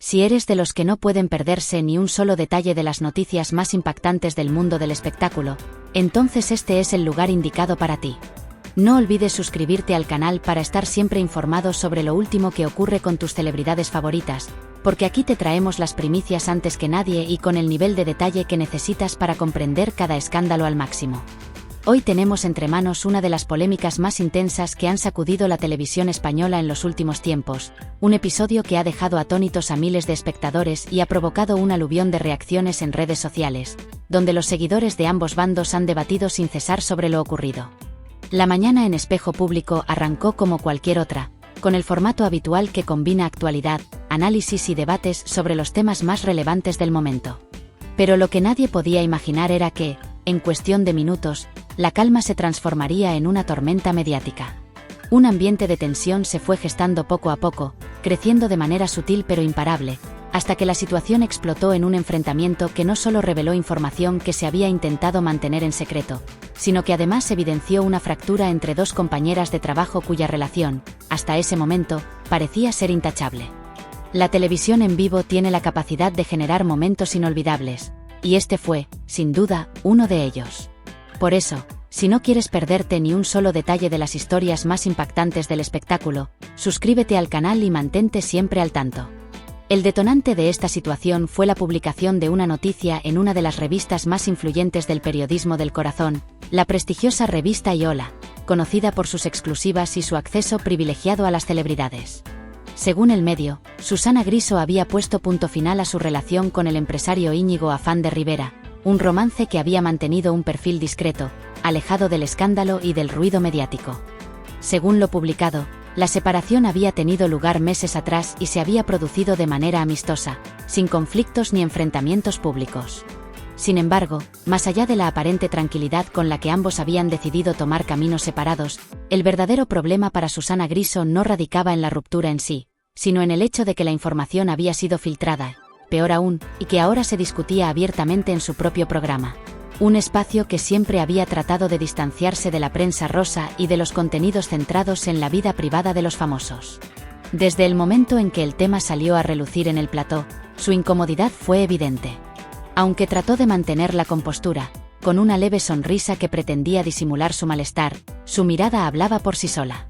Si eres de los que no pueden perderse ni un solo detalle de las noticias más impactantes del mundo del espectáculo, entonces este es el lugar indicado para ti. No olvides suscribirte al canal para estar siempre informado sobre lo último que ocurre con tus celebridades favoritas, porque aquí te traemos las primicias antes que nadie y con el nivel de detalle que necesitas para comprender cada escándalo al máximo. Hoy tenemos entre manos una de las polémicas más intensas que han sacudido la televisión española en los últimos tiempos, un episodio que ha dejado atónitos a miles de espectadores y ha provocado un aluvión de reacciones en redes sociales, donde los seguidores de ambos bandos han debatido sin cesar sobre lo ocurrido. La mañana en Espejo Público arrancó como cualquier otra, con el formato habitual que combina actualidad, análisis y debates sobre los temas más relevantes del momento. Pero lo que nadie podía imaginar era que, en cuestión de minutos, la calma se transformaría en una tormenta mediática. Un ambiente de tensión se fue gestando poco a poco, creciendo de manera sutil pero imparable, hasta que la situación explotó en un enfrentamiento que no solo reveló información que se había intentado mantener en secreto, sino que además evidenció una fractura entre dos compañeras de trabajo cuya relación, hasta ese momento, parecía ser intachable. La televisión en vivo tiene la capacidad de generar momentos inolvidables, y este fue, sin duda, uno de ellos. Por eso, si no quieres perderte ni un solo detalle de las historias más impactantes del espectáculo, suscríbete al canal y mantente siempre al tanto. El detonante de esta situación fue la publicación de una noticia en una de las revistas más influyentes del periodismo del corazón, la prestigiosa revista Iola, conocida por sus exclusivas y su acceso privilegiado a las celebridades. Según el medio, Susana Griso había puesto punto final a su relación con el empresario Íñigo Afán de Rivera, un romance que había mantenido un perfil discreto, alejado del escándalo y del ruido mediático. Según lo publicado, la separación había tenido lugar meses atrás y se había producido de manera amistosa, sin conflictos ni enfrentamientos públicos. Sin embargo, más allá de la aparente tranquilidad con la que ambos habían decidido tomar caminos separados, el verdadero problema para Susana Griso no radicaba en la ruptura en sí, sino en el hecho de que la información había sido filtrada, peor aún, y que ahora se discutía abiertamente en su propio programa. Un espacio que siempre había tratado de distanciarse de la prensa rosa y de los contenidos centrados en la vida privada de los famosos. Desde el momento en que el tema salió a relucir en el plató, su incomodidad fue evidente. Aunque trató de mantener la compostura, con una leve sonrisa que pretendía disimular su malestar, su mirada hablaba por sí sola.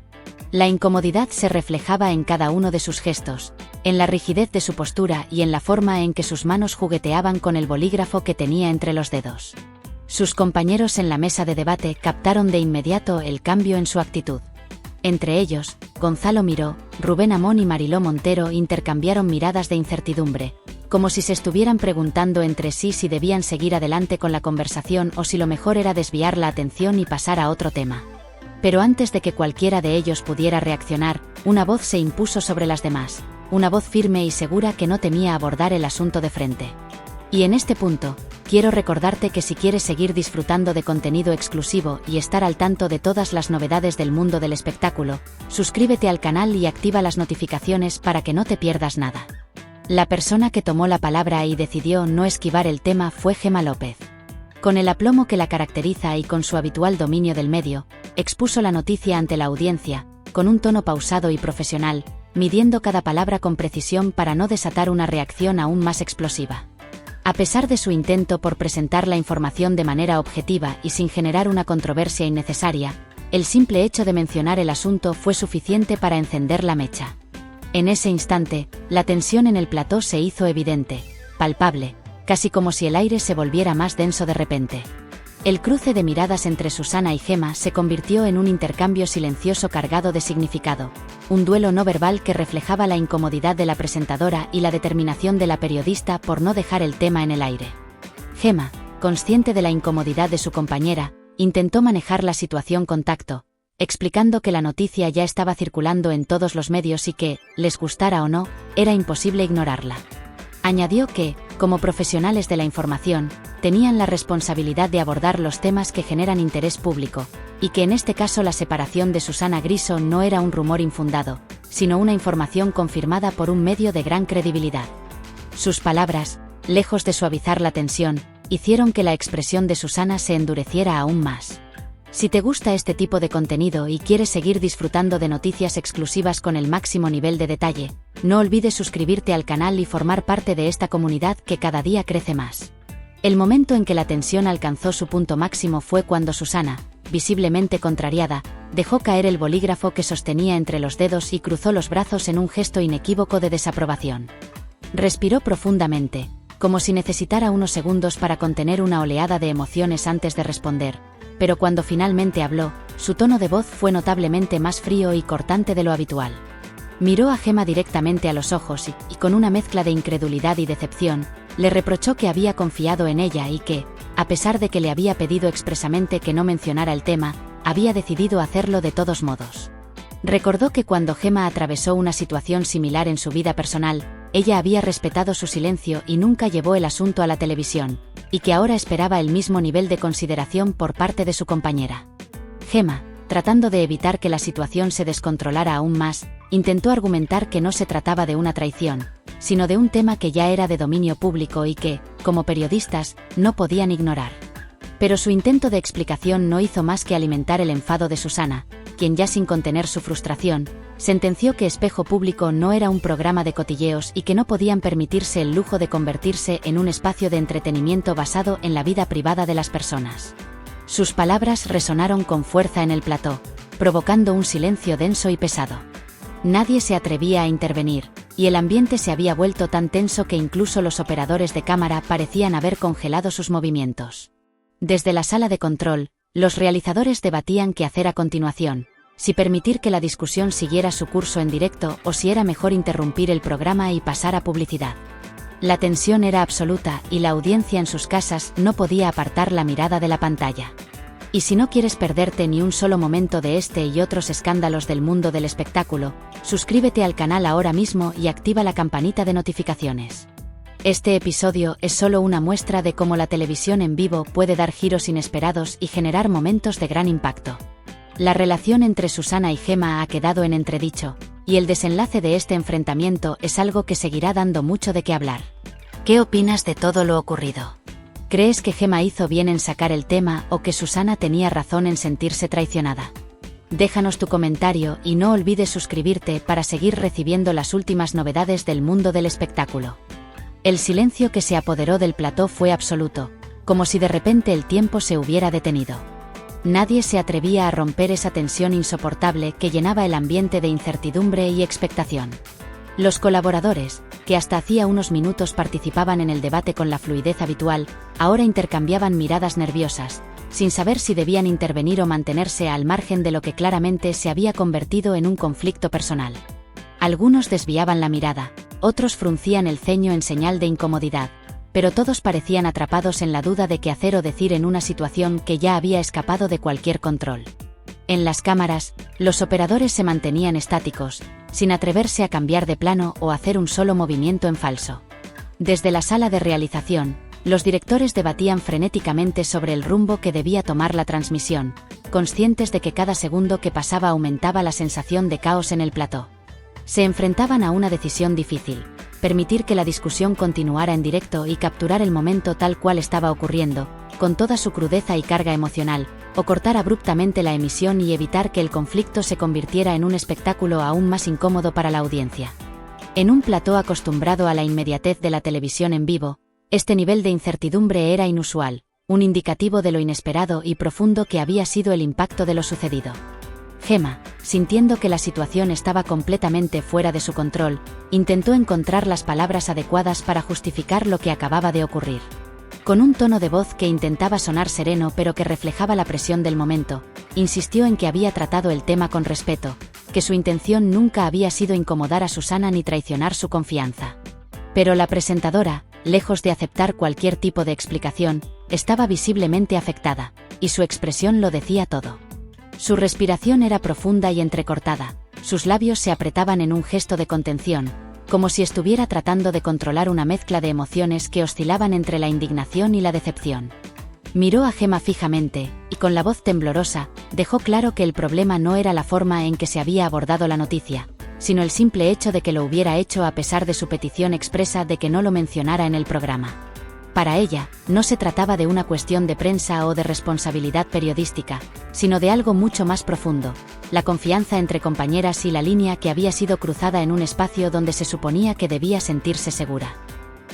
La incomodidad se reflejaba en cada uno de sus gestos, en la rigidez de su postura y en la forma en que sus manos jugueteaban con el bolígrafo que tenía entre los dedos. Sus compañeros en la mesa de debate captaron de inmediato el cambio en su actitud. Entre ellos, Gonzalo Miró, Rubén Amón y Mariló Montero intercambiaron miradas de incertidumbre, como si se estuvieran preguntando entre sí si debían seguir adelante con la conversación o si lo mejor era desviar la atención y pasar a otro tema. Pero antes de que cualquiera de ellos pudiera reaccionar, una voz se impuso sobre las demás, una voz firme y segura que no temía abordar el asunto de frente. Y en este punto, quiero recordarte que si quieres seguir disfrutando de contenido exclusivo y estar al tanto de todas las novedades del mundo del espectáculo, suscríbete al canal y activa las notificaciones para que no te pierdas nada. La persona que tomó la palabra y decidió no esquivar el tema fue Gemma López. Con el aplomo que la caracteriza y con su habitual dominio del medio, expuso la noticia ante la audiencia, con un tono pausado y profesional, midiendo cada palabra con precisión para no desatar una reacción aún más explosiva. A pesar de su intento por presentar la información de manera objetiva y sin generar una controversia innecesaria, el simple hecho de mencionar el asunto fue suficiente para encender la mecha. En ese instante, la tensión en el plató se hizo evidente, palpable, casi como si el aire se volviera más denso de repente. El cruce de miradas entre Susana y Gemma se convirtió en un intercambio silencioso cargado de significado, un duelo no verbal que reflejaba la incomodidad de la presentadora y la determinación de la periodista por no dejar el tema en el aire. Gemma, consciente de la incomodidad de su compañera, intentó manejar la situación con tacto, explicando que la noticia ya estaba circulando en todos los medios y que, les gustara o no, era imposible ignorarla. Añadió que, como profesionales de la información, tenían la responsabilidad de abordar los temas que generan interés público, y que en este caso la separación de Susana Griso no era un rumor infundado, sino una información confirmada por un medio de gran credibilidad. Sus palabras, lejos de suavizar la tensión, hicieron que la expresión de Susana se endureciera aún más. Si te gusta este tipo de contenido y quieres seguir disfrutando de noticias exclusivas con el máximo nivel de detalle, no olvides suscribirte al canal y formar parte de esta comunidad que cada día crece más. El momento en que la tensión alcanzó su punto máximo fue cuando Susana, visiblemente contrariada, dejó caer el bolígrafo que sostenía entre los dedos y cruzó los brazos en un gesto inequívoco de desaprobación. Respiró profundamente, como si necesitara unos segundos para contener una oleada de emociones antes de responder, pero cuando finalmente habló, su tono de voz fue notablemente más frío y cortante de lo habitual. Miró a Gemma directamente a los ojos y con una mezcla de incredulidad y decepción, le reprochó que había confiado en ella y que, a pesar de que le había pedido expresamente que no mencionara el tema, había decidido hacerlo de todos modos. Recordó que cuando Gemma atravesó una situación similar en su vida personal, ella había respetado su silencio y nunca llevó el asunto a la televisión, y que ahora esperaba el mismo nivel de consideración por parte de su compañera. Gemma, tratando de evitar que la situación se descontrolara aún más, intentó argumentar que no se trataba de una traición, sino de un tema que ya era de dominio público y que, como periodistas, no podían ignorar. Pero su intento de explicación no hizo más que alimentar el enfado de Susana, quien ya sin contener su frustración, sentenció que Espejo Público no era un programa de cotilleos y que no podían permitirse el lujo de convertirse en un espacio de entretenimiento basado en la vida privada de las personas. Sus palabras resonaron con fuerza en el plató, provocando un silencio denso y pesado. Nadie se atrevía a intervenir, y el ambiente se había vuelto tan tenso que incluso los operadores de cámara parecían haber congelado sus movimientos. Desde la sala de control, los realizadores debatían qué hacer a continuación, si permitir que la discusión siguiera su curso en directo o si era mejor interrumpir el programa y pasar a publicidad. La tensión era absoluta y la audiencia en sus casas no podía apartar la mirada de la pantalla. Y si no quieres perderte ni un solo momento de este y otros escándalos del mundo del espectáculo, suscríbete al canal ahora mismo y activa la campanita de notificaciones. Este episodio es solo una muestra de cómo la televisión en vivo puede dar giros inesperados y generar momentos de gran impacto. La relación entre Susana y Gemma ha quedado en entredicho, y el desenlace de este enfrentamiento es algo que seguirá dando mucho de qué hablar. ¿Qué opinas de todo lo ocurrido? ¿Crees que Gemma hizo bien en sacar el tema o que Susana tenía razón en sentirse traicionada? Déjanos tu comentario y no olvides suscribirte para seguir recibiendo las últimas novedades del mundo del espectáculo. El silencio que se apoderó del plató fue absoluto, como si de repente el tiempo se hubiera detenido. Nadie se atrevía a romper esa tensión insoportable que llenaba el ambiente de incertidumbre y expectación. Los colaboradores, que hasta hacía unos minutos participaban en el debate con la fluidez habitual, ahora intercambiaban miradas nerviosas, sin saber si debían intervenir o mantenerse al margen de lo que claramente se había convertido en un conflicto personal. Algunos desviaban la mirada, otros fruncían el ceño en señal de incomodidad, pero todos parecían atrapados en la duda de qué hacer o decir en una situación que ya había escapado de cualquier control. En las cámaras, los operadores se mantenían estáticos, sin atreverse a cambiar de plano o hacer un solo movimiento en falso. Desde la sala de realización, los directores debatían frenéticamente sobre el rumbo que debía tomar la transmisión, conscientes de que cada segundo que pasaba aumentaba la sensación de caos en el plató. Se enfrentaban a una decisión difícil: permitir que la discusión continuara en directo y capturar el momento tal cual estaba ocurriendo, con toda su crudeza y carga emocional, o cortar abruptamente la emisión y evitar que el conflicto se convirtiera en un espectáculo aún más incómodo para la audiencia. En un plató acostumbrado a la inmediatez de la televisión en vivo, este nivel de incertidumbre era inusual, un indicativo de lo inesperado y profundo que había sido el impacto de lo sucedido. Gemma, sintiendo que la situación estaba completamente fuera de su control, intentó encontrar las palabras adecuadas para justificar lo que acababa de ocurrir. Con un tono de voz que intentaba sonar sereno pero que reflejaba la presión del momento, insistió en que había tratado el tema con respeto, que su intención nunca había sido incomodar a Susana ni traicionar su confianza. Pero la presentadora, lejos de aceptar cualquier tipo de explicación, estaba visiblemente afectada, y su expresión lo decía todo. Su respiración era profunda y entrecortada, sus labios se apretaban en un gesto de contención, como si estuviera tratando de controlar una mezcla de emociones que oscilaban entre la indignación y la decepción. Miró a Gemma fijamente, y con la voz temblorosa, dejó claro que el problema no era la forma en que se había abordado la noticia, sino el simple hecho de que lo hubiera hecho a pesar de su petición expresa de que no lo mencionara en el programa. Para ella, no se trataba de una cuestión de prensa o de responsabilidad periodística, sino de algo mucho más profundo, la confianza entre compañeras y la línea que había sido cruzada en un espacio donde se suponía que debía sentirse segura.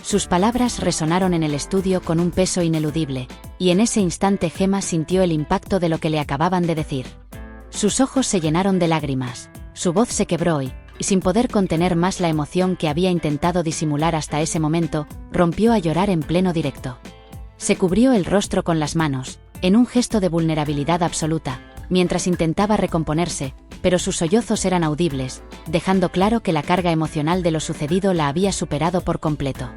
Sus palabras resonaron en el estudio con un peso ineludible, y en ese instante Gemma sintió el impacto de lo que le acababan de decir. Sus ojos se llenaron de lágrimas, su voz se quebró y, sin poder contener más la emoción que había intentado disimular hasta ese momento, rompió a llorar en pleno directo. Se cubrió el rostro con las manos, en un gesto de vulnerabilidad absoluta, mientras intentaba recomponerse, pero sus sollozos eran audibles, dejando claro que la carga emocional de lo sucedido la había superado por completo.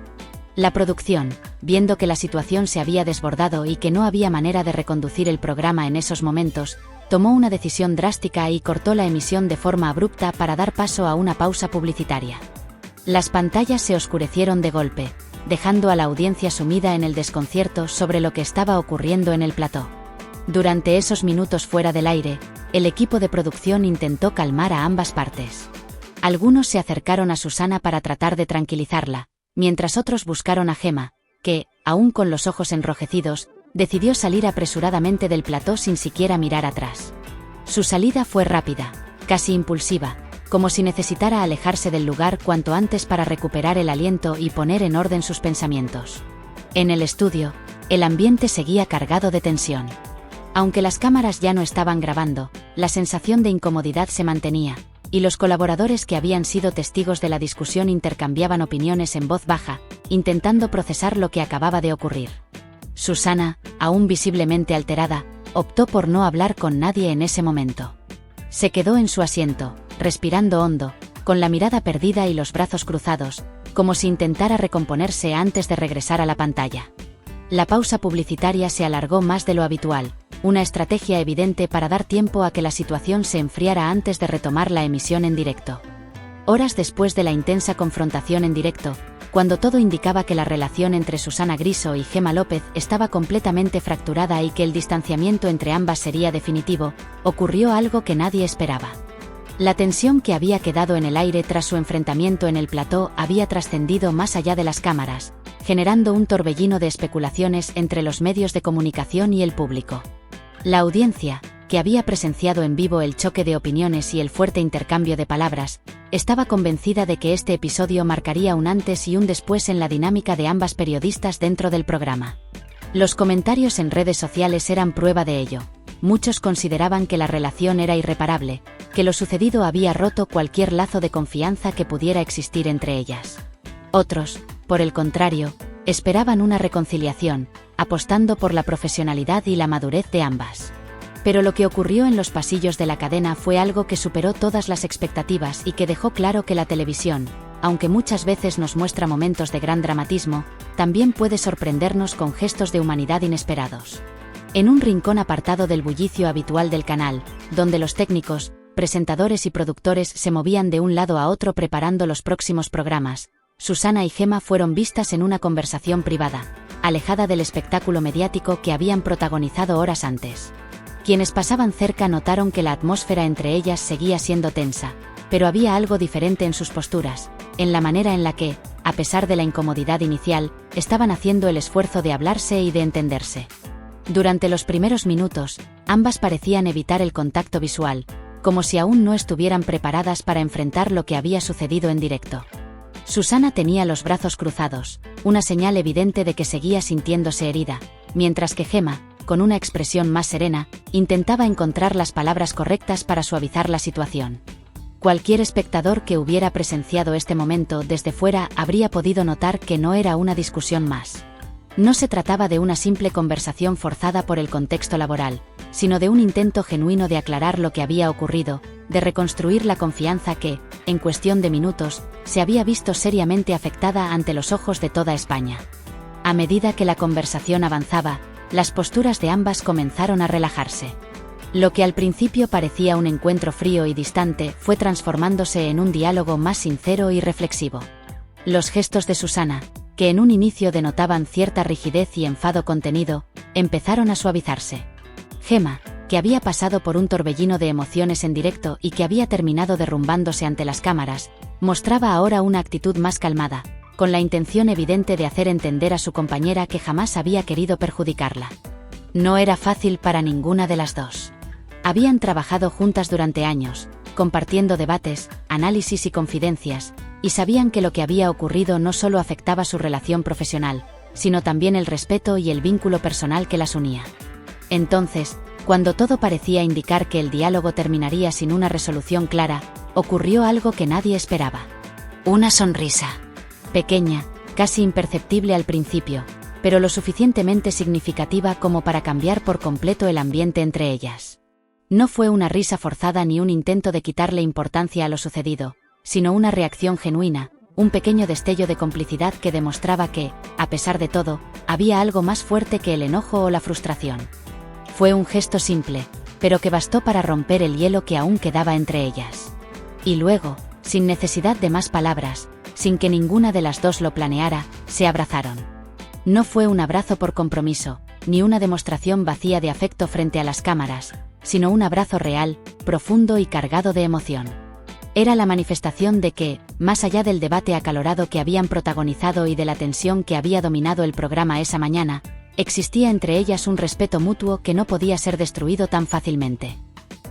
La producción, viendo que la situación se había desbordado y que no había manera de reconducir el programa en esos momentos, tomó una decisión drástica y cortó la emisión de forma abrupta para dar paso a una pausa publicitaria. Las pantallas se oscurecieron de golpe, dejando a la audiencia sumida en el desconcierto sobre lo que estaba ocurriendo en el plató. Durante esos minutos fuera del aire, el equipo de producción intentó calmar a ambas partes. Algunos se acercaron a Susana para tratar de tranquilizarla, mientras otros buscaron a Gemma, que, aún con los ojos enrojecidos, decidió salir apresuradamente del plató sin siquiera mirar atrás. Su salida fue rápida, casi impulsiva, como si necesitara alejarse del lugar cuanto antes para recuperar el aliento y poner en orden sus pensamientos. En el estudio, el ambiente seguía cargado de tensión. Aunque las cámaras ya no estaban grabando, la sensación de incomodidad se mantenía, y los colaboradores que habían sido testigos de la discusión intercambiaban opiniones en voz baja, intentando procesar lo que acababa de ocurrir. Susana, aún visiblemente alterada, optó por no hablar con nadie en ese momento. Se quedó en su asiento, respirando hondo, con la mirada perdida y los brazos cruzados, como si intentara recomponerse antes de regresar a la pantalla. La pausa publicitaria se alargó más de lo habitual, una estrategia evidente para dar tiempo a que la situación se enfriara antes de retomar la emisión en directo. Horas después de la intensa confrontación en directo, cuando todo indicaba que la relación entre Susana Griso y Gemma López estaba completamente fracturada y que el distanciamiento entre ambas sería definitivo, ocurrió algo que nadie esperaba. La tensión que había quedado en el aire tras su enfrentamiento en el plató había trascendido más allá de las cámaras, generando un torbellino de especulaciones entre los medios de comunicación y el público. La audiencia, que había presenciado en vivo el choque de opiniones y el fuerte intercambio de palabras, estaba convencida de que este episodio marcaría un antes y un después en la dinámica de ambas periodistas dentro del programa. Los comentarios en redes sociales eran prueba de ello. Muchos consideraban que la relación era irreparable, que lo sucedido había roto cualquier lazo de confianza que pudiera existir entre ellas. Otros, por el contrario, esperaban una reconciliación, apostando por la profesionalidad y la madurez de ambas. Pero lo que ocurrió en los pasillos de la cadena fue algo que superó todas las expectativas y que dejó claro que la televisión, aunque muchas veces nos muestra momentos de gran dramatismo, también puede sorprendernos con gestos de humanidad inesperados. En un rincón apartado del bullicio habitual del canal, donde los técnicos, presentadores y productores se movían de un lado a otro preparando los próximos programas, Susana y Gemma fueron vistas en una conversación privada, alejada del espectáculo mediático que habían protagonizado horas antes. Quienes pasaban cerca notaron que la atmósfera entre ellas seguía siendo tensa, pero había algo diferente en sus posturas, en la manera en la que, a pesar de la incomodidad inicial, estaban haciendo el esfuerzo de hablarse y de entenderse. Durante los primeros minutos, ambas parecían evitar el contacto visual, como si aún no estuvieran preparadas para enfrentar lo que había sucedido en directo. Susana tenía los brazos cruzados, una señal evidente de que seguía sintiéndose herida, mientras que Gemma, con una expresión más serena, intentaba encontrar las palabras correctas para suavizar la situación. Cualquier espectador que hubiera presenciado este momento desde fuera habría podido notar que no era una discusión más. No se trataba de una simple conversación forzada por el contexto laboral, sino de un intento genuino de aclarar lo que había ocurrido, de reconstruir la confianza que, en cuestión de minutos, se había visto seriamente afectada ante los ojos de toda España. A medida que la conversación avanzaba, las posturas de ambas comenzaron a relajarse. Lo que al principio parecía un encuentro frío y distante fue transformándose en un diálogo más sincero y reflexivo. Los gestos de Susana, que en un inicio denotaban cierta rigidez y enfado contenido, empezaron a suavizarse. Gemma, que había pasado por un torbellino de emociones en directo y que había terminado derrumbándose ante las cámaras, mostraba ahora una actitud más calmada, con la intención evidente de hacer entender a su compañera que jamás había querido perjudicarla. No era fácil para ninguna de las dos. Habían trabajado juntas durante años, compartiendo debates, análisis y confidencias, y sabían que lo que había ocurrido no solo afectaba su relación profesional, sino también el respeto y el vínculo personal que las unía. Entonces, cuando todo parecía indicar que el diálogo terminaría sin una resolución clara, ocurrió algo que nadie esperaba. Una sonrisa. Pequeña, casi imperceptible al principio, pero lo suficientemente significativa como para cambiar por completo el ambiente entre ellas. No fue una risa forzada ni un intento de quitarle importancia a lo sucedido, sino una reacción genuina, un pequeño destello de complicidad que demostraba que, a pesar de todo, había algo más fuerte que el enojo o la frustración. Fue un gesto simple, pero que bastó para romper el hielo que aún quedaba entre ellas. Y luego, sin necesidad de más palabras, sin que ninguna de las dos lo planeara, se abrazaron. No fue un abrazo por compromiso, ni una demostración vacía de afecto frente a las cámaras, sino un abrazo real, profundo y cargado de emoción. Era la manifestación de que, más allá del debate acalorado que habían protagonizado y de la tensión que había dominado el programa esa mañana, existía entre ellas un respeto mutuo que no podía ser destruido tan fácilmente.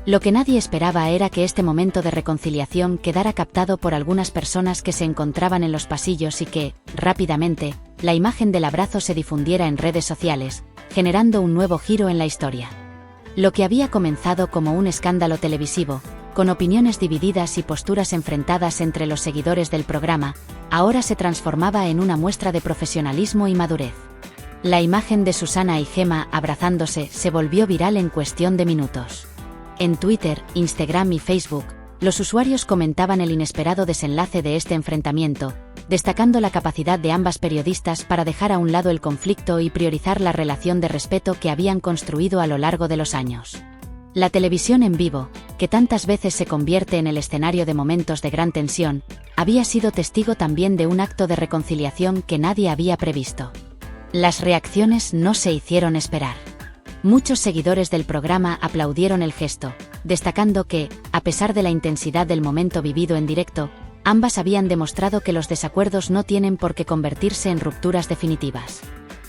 Lo que nadie esperaba era que este momento de reconciliación quedara captado por algunas personas que se encontraban en los pasillos y que, rápidamente, la imagen del abrazo se difundiera en redes sociales, generando un nuevo giro en la historia. Lo que había comenzado como un escándalo televisivo, con opiniones divididas y posturas enfrentadas entre los seguidores del programa, ahora se transformaba en una muestra de profesionalismo y madurez. La imagen de Susana y Gemma abrazándose se volvió viral en cuestión de minutos. En Twitter, Instagram y Facebook, los usuarios comentaban el inesperado desenlace de este enfrentamiento, destacando la capacidad de ambas periodistas para dejar a un lado el conflicto y priorizar la relación de respeto que habían construido a lo largo de los años. La televisión en vivo, que tantas veces se convierte en el escenario de momentos de gran tensión, había sido testigo también de un acto de reconciliación que nadie había previsto. Las reacciones no se hicieron esperar. Muchos seguidores del programa aplaudieron el gesto, destacando que, a pesar de la intensidad del momento vivido en directo, ambas habían demostrado que los desacuerdos no tienen por qué convertirse en rupturas definitivas.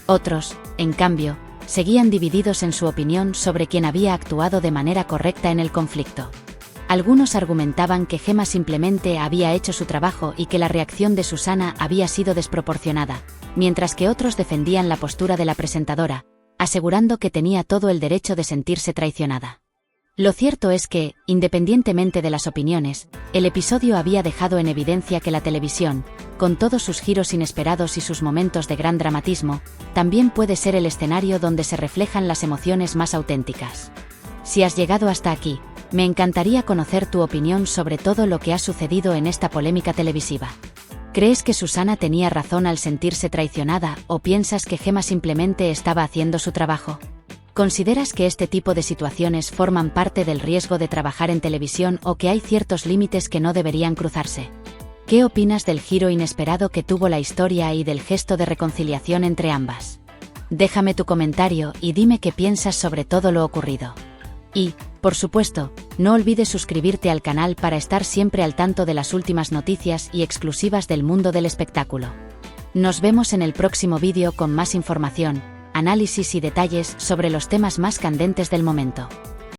Otros, en cambio, seguían divididos en su opinión sobre quién había actuado de manera correcta en el conflicto. Algunos argumentaban que Gemma simplemente había hecho su trabajo y que la reacción de Susana había sido desproporcionada, mientras que otros defendían la postura de la presentadora, asegurando que tenía todo el derecho de sentirse traicionada. Lo cierto es que, independientemente de las opiniones, el episodio había dejado en evidencia que la televisión, con todos sus giros inesperados y sus momentos de gran dramatismo, también puede ser el escenario donde se reflejan las emociones más auténticas. Si has llegado hasta aquí, me encantaría conocer tu opinión sobre todo lo que ha sucedido en esta polémica televisiva. ¿Crees que Susana tenía razón al sentirse traicionada o piensas que Gemma simplemente estaba haciendo su trabajo? ¿Consideras que este tipo de situaciones forman parte del riesgo de trabajar en televisión o que hay ciertos límites que no deberían cruzarse? ¿Qué opinas del giro inesperado que tuvo la historia y del gesto de reconciliación entre ambas? Déjame tu comentario y dime qué piensas sobre todo lo ocurrido. Y, por supuesto, no olvides suscribirte al canal para estar siempre al tanto de las últimas noticias y exclusivas del mundo del espectáculo. Nos vemos en el próximo vídeo con más información, análisis y detalles sobre los temas más candentes del momento.